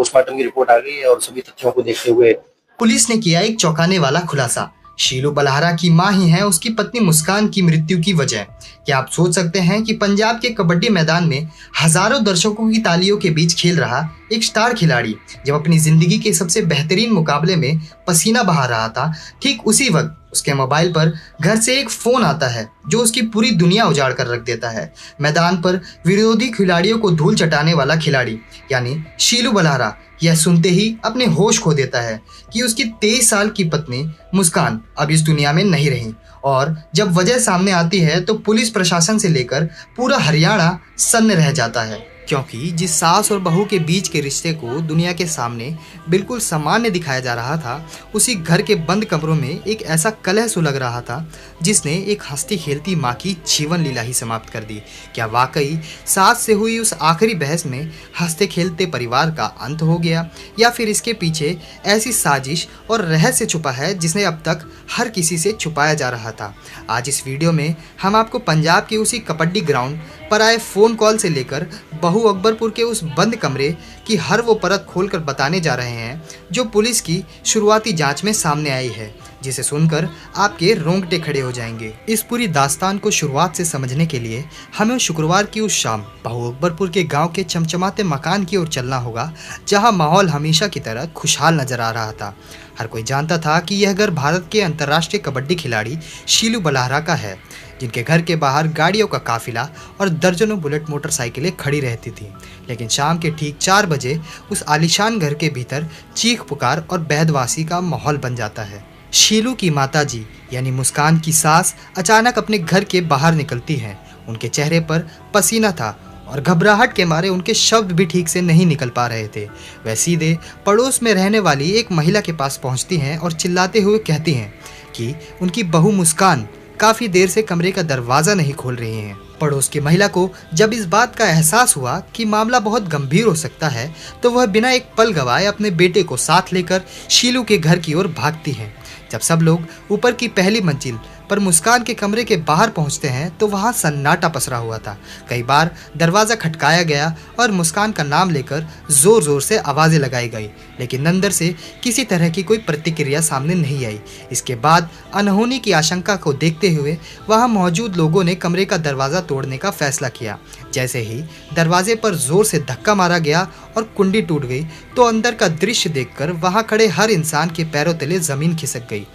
Postmortem की report आ गई है और सभी तथ्यों को देखते हुए पुलिस ने किया एक चौंकाने वाला खुलासा। शीलू बलहारा की मां ही है उसकी पत्नी मुस्कान की मृत्यु की वजह। क्या आप सोच सकते हैं कि पंजाब के कबड्डी मैदान में हजारों दर्शकों की तालियों के बीच खेल रहा एक स्टार खिलाड़ी जब अपनी जिंदगी के सबसे बेहतरीन मुकाबले में पसीना बहा रहा था, ठीक उसी वक्त उसके मोबाइल पर घर से एक फोन आता है जो उसकी पूरी दुनिया उजाड़ कर रख देता है। मैदान पर विरोधी खिलाड़ियों को धूल चटाने वाला खिलाड़ी यानी शीलू बलहारा यह सुनते ही अपने होश खो देता है कि उसकी 23 साल की पत्नी मुस्कान अब इस दुनिया में नहीं रही। और जब वजह सामने आती है तो पुलिस प्रशासन से लेकर पूरा हरियाणा सन्न रह जाता है, क्योंकि जिस सास और बहू के बीच के रिश्ते को दुनिया के सामने बिल्कुल सामान्य दिखाया जा रहा था, उसी घर के बंद कमरों में एक ऐसा कलह सुलग रहा था जिसने एक हंसती खेलती माँ की जीवन लीला ही समाप्त कर दी। क्या वाकई सास से हुई उस आखिरी बहस में हंसते खेलते परिवार का अंत हो गया, या फिर इसके पीछे ऐसी साजिश और रहस्य छुपा है जिसने अब तक हर किसी से छुपाया जा रहा था। आज इस वीडियो में हम आपको पंजाब के उसी कबड्डी ग्राउंड पर आए फ़ोन कॉल से लेकर बहू अकबरपुर के उस बंद कमरे की हर वो परत खोलकर बताने जा रहे हैं जो पुलिस की शुरुआती जांच में सामने आई है, जिसे सुनकर आपके रोंगटे खड़े हो जाएंगे। इस पूरी दास्तान को शुरुआत से समझने के लिए हमें शुक्रवार की उस शाम बहू अकबरपुर के गांव के चमचमाते मकान की ओर चलना होगा, जहां माहौल हमेशा की तरह खुशहाल नजर आ रहा था। हर कोई जानता था कि यह घर भारत के अंतर्राष्ट्रीय कबड्डी खिलाड़ी शीलू बलहारा का है, जिनके घर के बाहर गाड़ियों का काफिला और दर्जनों बुलेट मोटरसाइकिलें खड़ी रहती थीं। लेकिन शाम के ठीक 4 बजे उस आलीशान घर के भीतर चीख पुकार और बेहदवासी का माहौल बन जाता है। शीलू की माताजी यानी मुस्कान की सास अचानक अपने घर के बाहर निकलती हैं। उनके चेहरे पर पसीना था और घबराहट के मारे उनके शब्द भी ठीक से नहीं निकल पा रहे थे। वह सीधे पड़ोस में रहने वाली एक महिला के पास पहुंचती हैं और चिल्लाते हुए कहती हैं कि उनकी बहू मुस्कान काफ़ी देर से कमरे का दरवाज़ा नहीं खोल रही हैं। पड़ोस की महिला को जब इस बात का एहसास हुआ कि मामला बहुत गंभीर हो सकता है, तो वह बिना एक पल गवाए अपने बेटे को साथ लेकर शीलू के घर की ओर भागती हैं। जब सब लोग ऊपर की पहली मंजिल पर मुस्कान के कमरे के बाहर पहुंचते हैं तो वहां सन्नाटा पसरा हुआ था। कई बार दरवाज़ा खटकाया गया और मुस्कान का नाम लेकर ज़ोर ज़ोर से आवाज़ें लगाई गई, लेकिन अंदर से किसी तरह की कोई प्रतिक्रिया सामने नहीं आई। इसके बाद अनहोनी की आशंका को देखते हुए वहां मौजूद लोगों ने कमरे का दरवाज़ा तोड़ने का फैसला किया। जैसे ही दरवाजे पर ज़ोर से धक्का मारा गया और कुंडी टूट गई, तो अंदर का दृश्य देखकर वहां खड़े हर इंसान के पैरों तले ज़मीन खिसक गई।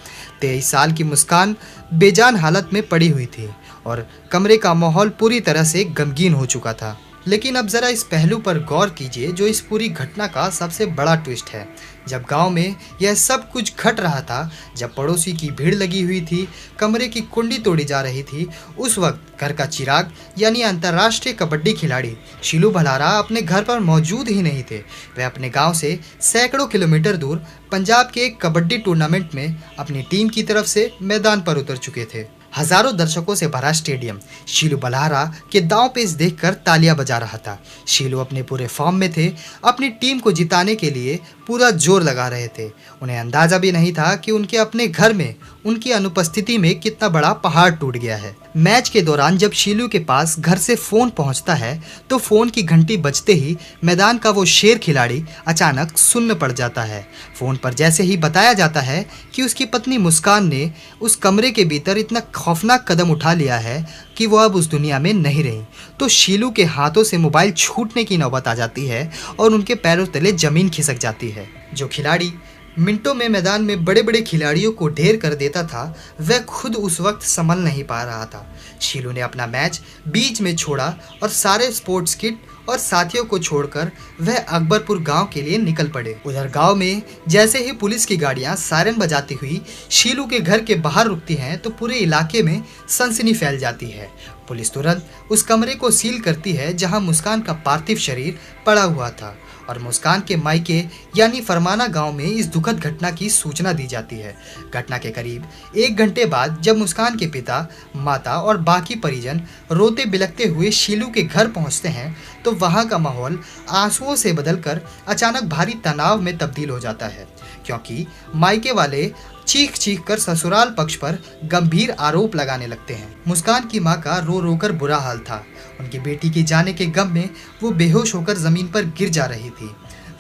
23 साल की मुस्कान बेजान हालत में पड़ी हुई थी और कमरे का माहौल पूरी तरह से गमगीन हो चुका था। लेकिन अब ज़रा इस पहलू पर गौर कीजिए जो इस पूरी घटना का सबसे बड़ा ट्विस्ट है। जब गांव में यह सब कुछ घट रहा था, जब पड़ोसी की भीड़ लगी हुई थी, कमरे की कुंडी तोड़ी जा रही थी, उस वक्त घर का चिराग यानी अंतर्राष्ट्रीय कबड्डी खिलाड़ी शीलू बलहारा अपने घर पर मौजूद ही नहीं थे। वे अपने गांव से सैकड़ों किलोमीटर दूर पंजाब के एक कबड्डी टूर्नामेंट में अपनी टीम की तरफ से मैदान पर उतर चुके थे। हजारों दर्शकों से भरा स्टेडियम शीलू बलहारा के दांव पेच देखकर तालियां बजा रहा था। शीलू अपने पूरे फॉर्म में थे, अपनी टीम को जिताने के लिए पूरा जोर लगा रहे थे। उन्हें अंदाजा भी नहीं था कि उनके अपने घर में उनकी अनुपस्थिति में कितना बड़ा पहाड़ टूट गया है। मैच के दौरान जब शीलू के पास घर से फोन पहुंचता है तो फोन की घंटी बजते ही मैदान का वो शेर खिलाड़ी अचानक सुन्न पड़ जाता है। फोन पर जैसे ही बताया जाता है कि उसकी पत्नी मुस्कान ने उस कमरे के भीतर इतना खौफनाक कदम उठा लिया है कि वो अब उस दुनिया में नहीं रही, तो शीलू के हाथों से मोबाइल छूटने की नौबत आ जाती है और उनके पैरों तले जमीन खिसक जाती है। जो खिलाड़ी मिनटों में मैदान में बड़े बड़े खिलाड़ियों को ढेर कर देता था, वह खुद उस वक्त संभल नहीं पा रहा था। शीलू ने अपना मैच बीच में छोड़ा और सारे स्पोर्ट्स किट और साथियों को छोड़कर वह अकबरपुर गांव के लिए निकल पड़े। उधर गांव में जैसे ही पुलिस की गाड़ियां सायरन बजाती हुई शीलू के घर के बाहर रुकती हैं तो पूरे इलाके में सनसनी फैल जाती है। पुलिस तुरंत उस कमरे को सील करती है जहां मुस्कान का पार्थिव शरीर पड़ा हुआ था और मुस्कान के मायके यानी फरमाना गांव में इस दुखद घटना की सूचना दी जाती है। घटना के करीब 1 घंटे बाद जब मुस्कान के पिता, माता और बाकी परिजन रोते बिलखते हुए शीलू के घर पहुंचते हैं तो वहां का माहौल आंसुओं से बदलकर अचानक भारी तनाव में तब्दील हो जाता है, क्योंकि मायके वाले चीख चीख कर ससुराल पक्ष पर गंभीर आरोप लगाने लगते हैं। मुस्कान की मां का रो रो कर बुरा हाल था। उनकी बेटी के जाने के गम में वो बेहोश होकर जमीन पर गिर जा रही थी।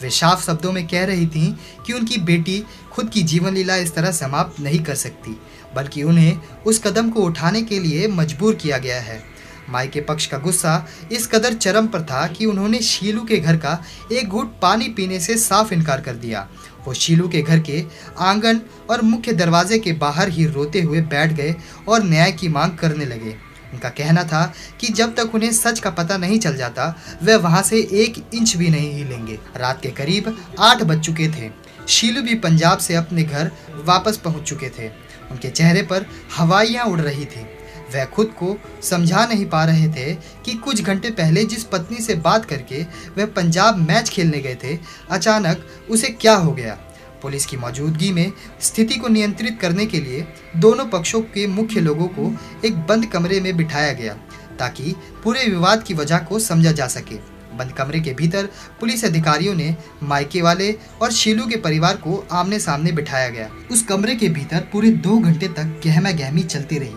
वे साफ शब्दों में कह रही थीं कि उनकी बेटी खुद की जीवन लीला इस तरह समाप्त नहीं कर सकती, बल्कि उन्हें उस कदम को उठाने के लिए मजबूर किया गया है। माई के पक्ष का गुस्सा इस कदर चरम पर था कि उन्होंने शीलू के घर का एक घूंट पानी पीने से साफ इनकार कर दिया। वो शीलू के घर के आंगन और मुख्य दरवाजे के बाहर ही रोते हुए बैठ गए और न्याय की मांग करने लगे। उनका कहना था कि जब तक उन्हें सच का पता नहीं चल जाता वे वहां से 1 इंच भी नहीं हिलेंगे। रात के करीब 8 बज चुके थे। शीलू भी पंजाब से अपने घर वापस पहुंच चुके थे। उनके चेहरे पर हवाइयां उड़ रही थी। वह खुद को समझा नहीं पा रहे थे कि कुछ घंटे पहले जिस पत्नी से बात करके वह पंजाब मैच खेलने गए थे, अचानक उसे क्या हो गया। पुलिस की मौजूदगी में स्थिति को नियंत्रित करने के लिए दोनों पक्षों के मुख्य लोगों को एक बंद कमरे में बिठाया गया ताकि पूरे विवाद की वजह को समझा जा सके। बंद कमरे के भीतर पुलिस अधिकारियों ने मायके वाले और शीलू के परिवार को आमने सामने बिठाया गया। उस कमरे के भीतर पूरे 2 घंटे तक गहमा गहमी चलती रही।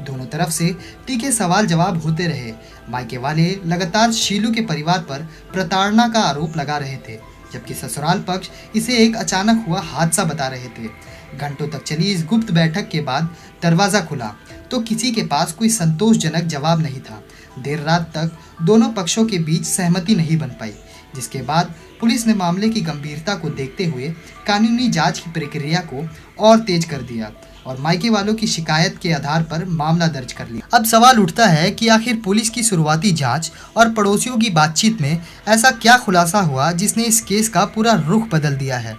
दोनों तरफ से तीखे सवाल जवाब होते रहे। मायके वाले लगातार शीलू के परिवार पर प्रताड़ना का आरोप लगा रहे थे, जबकि ससुराल पक्ष इसे एक अचानक हुआ हादसा बता रहे थे। घंटों तक चली इस गुप्त बैठक के बाद दरवाजा खुला तो किसी के पास कोई संतोषजनक जवाब नहीं था। देर रात तक दोनों पक्षों के बीच सहमति नहीं बन पाई, जिसके बाद पुलिस ने मामले की गंभीरता को देखते हुए कानूनी जांच की प्रक्रिया को और तेज कर दिया और मायके वालों की शिकायत के आधार पर मामला दर्ज कर लिया। अब सवाल उठता है कि आखिर पुलिस की शुरुआती जांच और पड़ोसियों की बातचीत में ऐसा क्या खुलासा हुआ जिसने इस केस का पूरा रुख बदल दिया है।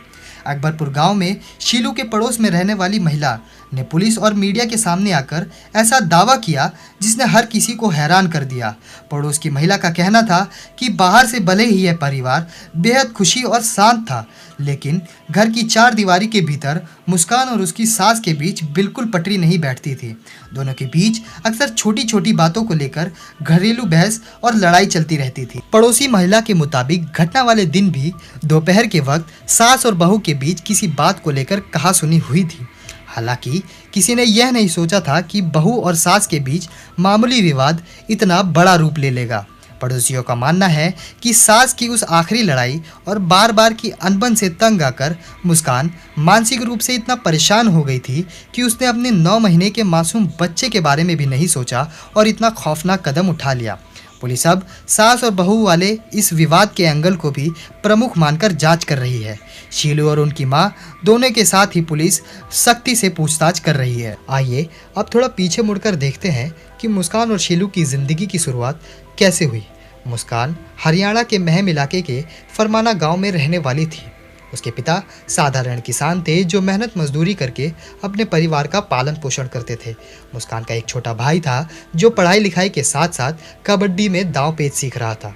अकबरपुर गांव में शीलू के पड़ोस में रहने वाली महिला ने पुलिस और मीडिया के सामने आकर ऐसा दावा किया जिसने हर किसी को हैरान कर दिया। पड़ोस की महिला का कहना था कि बाहर से भले ही यह परिवार बेहद खुशी और शांत था, लेकिन घर की 4 दीवारी के भीतर मुस्कान और उसकी सास के बीच बिल्कुल पटरी नहीं बैठती थी। दोनों के बीच अक्सर छोटी छोटी बातों को लेकर घरेलू बहस और लड़ाई चलती रहती थी। पड़ोसी महिला के मुताबिक घटना वाले दिन भी दोपहर के वक्त सास और बहू के बीच किसी बात को लेकर कहासुनी हुई थी। हालांकि किसी ने यह नहीं सोचा था कि बहू और सास के बीच मामूली विवाद इतना बड़ा रूप ले लेगा। पड़ोसियों का मानना है कि सास की उस आखिरी लड़ाई और बार बार की अनबन से तंग आकर मुस्कान मानसिक रूप से इतना परेशान हो गई थी कि उसने अपने 9 महीने के मासूम बच्चे के बारे में भी नहीं सोचा और इतना खौफनाक कदम उठा लिया। पुलिस अब सास और बहू वाले इस विवाद के एंगल को भी प्रमुख मानकर जांच कर रही है। शीलू और उनकी मां दोनों के साथ ही पुलिस सख्ती से पूछताछ कर रही है। आइए अब थोड़ा पीछे मुड़कर देखते हैं कि मुस्कान और शीलू की जिंदगी की शुरुआत कैसे हुई। मुस्कान हरियाणा के महम इलाके के फरमाना गांव में रहने वाली थी। उसके पिता साधारण किसान थे जो मेहनत मजदूरी करके अपने परिवार का पालन पोषण करते थे। मुस्कान का एक छोटा भाई था जो पढ़ाई लिखाई के साथ साथ कबड्डी में दांव पेच सीख रहा था।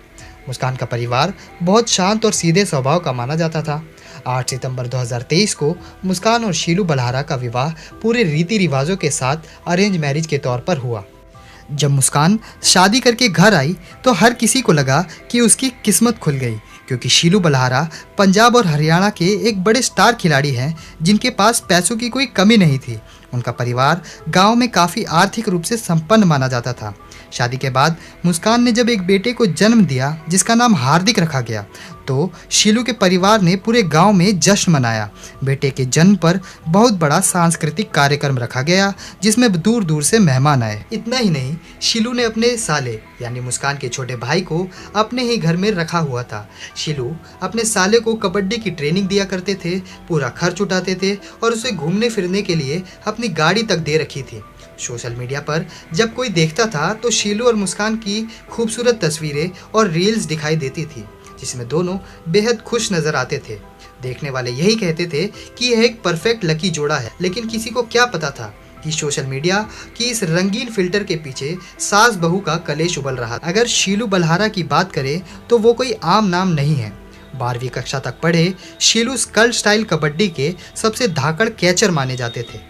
मुस्कान का परिवार बहुत शांत और सीधे स्वभाव का माना जाता था। 8 सितंबर 2023 को मुस्कान और शीलू बलहारा का विवाह पूरे रीति रिवाजों के साथ अरेंज मैरिज के तौर पर हुआ। जब मुस्कान शादी करके घर आई तो हर किसी को लगा कि उसकी किस्मत खुल गई, क्योंकि शीलू बलहारा पंजाब और हरियाणा के एक बड़े स्टार खिलाड़ी हैं जिनके पास पैसों की कोई कमी नहीं थी। उनका परिवार गांव में काफ़ी आर्थिक रूप से संपन्न माना जाता था। शादी के बाद मुस्कान ने जब एक बेटे को जन्म दिया जिसका नाम हार्दिक रखा गया, तो शीलू के परिवार ने पूरे गांव में जश्न मनाया। बेटे के जन्म पर बहुत बड़ा सांस्कृतिक कार्यक्रम रखा गया जिसमें दूर दूर से मेहमान आए। इतना ही नहीं, शीलू ने अपने साले यानी मुस्कान के छोटे भाई को अपने ही घर में रखा हुआ था। शीलू अपने साले को कबड्डी की ट्रेनिंग दिया करते थे, पूरा खर्च उठाते थे और उसे घूमने फिरने के लिए अपनी गाड़ी तक दे रखी थी। सोशल मीडिया पर जब कोई देखता था तो शीलू और मुस्कान की खूबसूरत तस्वीरें और रील्स दिखाई देती थी जिसमें दोनों बेहद खुश नजर आते थे। देखने वाले यही कहते थे कि यह एक परफेक्ट लकी जोड़ा है, लेकिन किसी को क्या पता था कि सोशल मीडिया की इस रंगीन फिल्टर के पीछे सास बहू का कलेश उबल रहा। अगर शीलू बलहारा की बात करें तो वो कोई आम नाम नहीं है। 12वीं कक्षा तक पढ़े शीलू स्कल स्टाइल कबड्डी के सबसे धाकड़ कैचर माने जाते थे।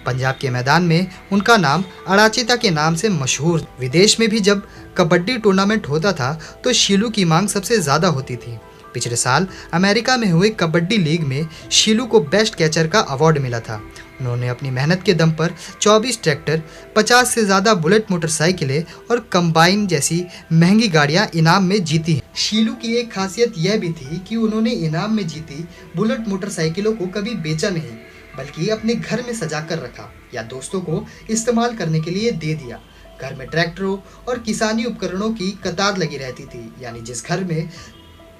पंजाब के मैदान में उनका नाम अड़ाचिता के नाम से मशहूर। विदेश में भी जब कबड्डी टूर्नामेंट होता था तो शीलू की मांग सबसे ज़्यादा होती थी। पिछले साल अमेरिका में हुए कबड्डी लीग में शीलू को बेस्ट कैचर का अवार्ड मिला था। उन्होंने अपनी मेहनत के दम पर 24 ट्रैक्टर, 50 से ज़्यादा बुलेट मोटरसाइकिलें और कंबाइन जैसी महंगी गाड़ियां इनाम में जीती हैं। शीलू की एक खासियत यह भी थी कि उन्होंने इनाम में जीती बुलेट मोटरसाइकिलों को कभी बेचा नहीं, बल्कि अपने घर में सजा कर रखा या दोस्तों को इस्तेमाल करने के लिए दे दिया। घर में ट्रैक्टरों और किसानी उपकरणों की कतार लगी रहती थी, यानी जिस घर में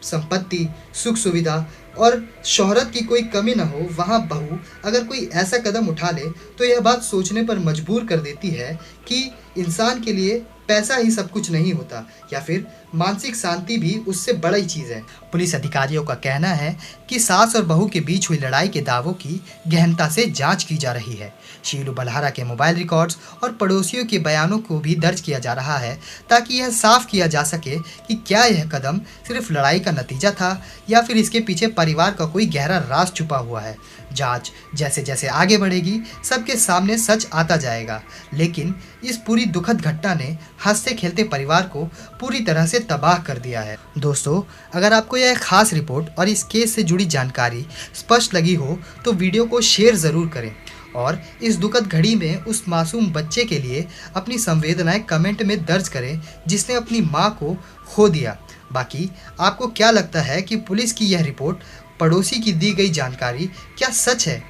संपत्ति, सुख सुविधा और शोहरत की कोई कमी न हो, वहाँ बहू अगर कोई ऐसा कदम उठा ले तो यह बात सोचने पर मजबूर कर देती है कि इंसान के लिए पैसा ही सब कुछ नहीं होता, या फिर मानसिक शांति भी उससे बड़ी चीज़ है। पुलिस अधिकारियों का कहना है कि सास और बहू के बीच हुई लड़ाई के दावों की गहनता से जांच की जा रही है। शीलू बलहारा के मोबाइल रिकॉर्ड्स और पड़ोसियों के बयानों को भी दर्ज किया जा रहा है, ताकि यह साफ किया जा सके कि क्या यह कदम सिर्फ लड़ाई का नतीजा था या फिर इसके पीछे परिवार का कोई गहरा राज छुपा हुआ है। जांच जैसे जैसे आगे बढ़ेगी, सबके सामने सच आता जाएगा, लेकिन इस पूरी दुखद घटना ने हंसते खेलते परिवार को पूरी तरह से तबाह कर दिया है। दोस्तों, अगर आपको यह खास रिपोर्ट और इस केस से जुड़ी जानकारी स्पष्ट लगी हो तो वीडियो को शेयर ज़रूर करें और इस दुखद घड़ी में उस मासूम बच्चे के लिए अपनी संवेदनाएं कमेंट में दर्ज करें जिसने अपनी मां को खो दिया। बाकी आपको क्या लगता है कि पुलिस की यह रिपोर्ट, पड़ोसी की दी गई जानकारी क्या सच है?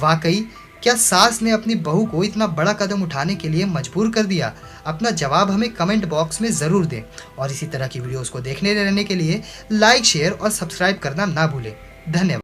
वाकई क्या सास ने अपनी बहू को इतना बड़ा कदम उठाने के लिए मजबूर कर दिया? अपना जवाब हमें कमेंट बॉक्स में ज़रूर दें और इसी तरह की वीडियोस को देखने रहने के लिए लाइक, शेयर और सब्सक्राइब करना ना भूलें। धन्यवाद।